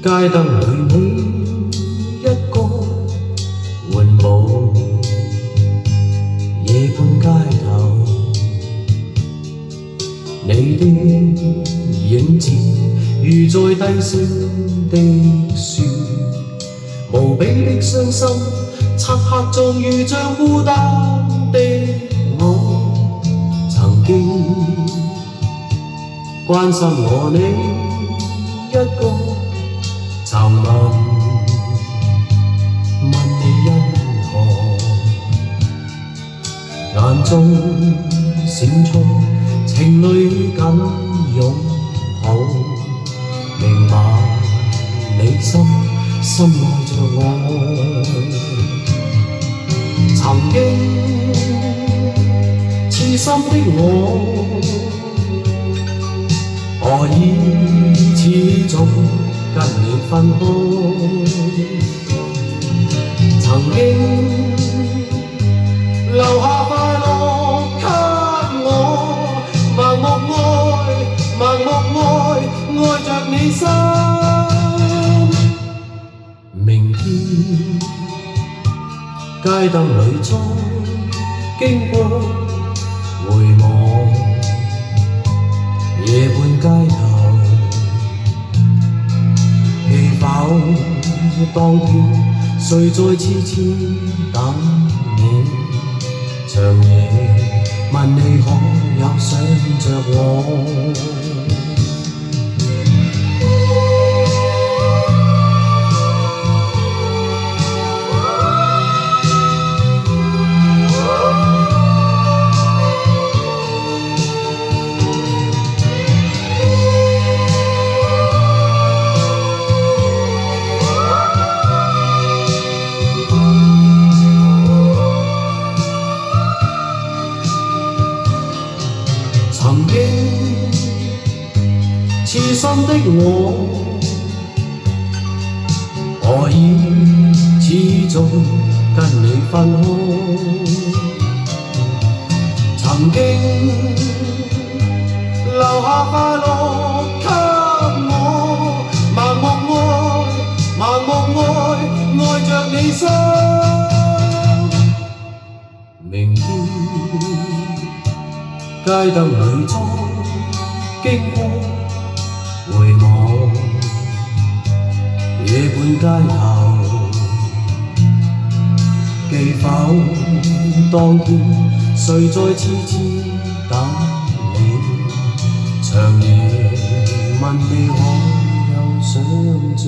街燈裏你一個緩步，夜半街頭，你的影子如在低聲的說，無比的傷心，漆黑中如像孤單的我，曾經關心我你一個，曾問你因何，眼中閃出情侶緊擁抱，明白你深愛着我，曾經痴心的我，何以始終跟你分開？曾經留下快樂給我，盲目愛，愛着你心。明天街燈裏再經過，回望夜半街頭，氣否當天誰在痴痴等你？長夜問你可有想着我？曾經痴心的我，何以始終跟你分開？曾經留下快樂給我，盲目愛着你心。明天街燈裏再經過，回望夜半街頭，記否當天誰在痴痴等你？長夜問你可有想着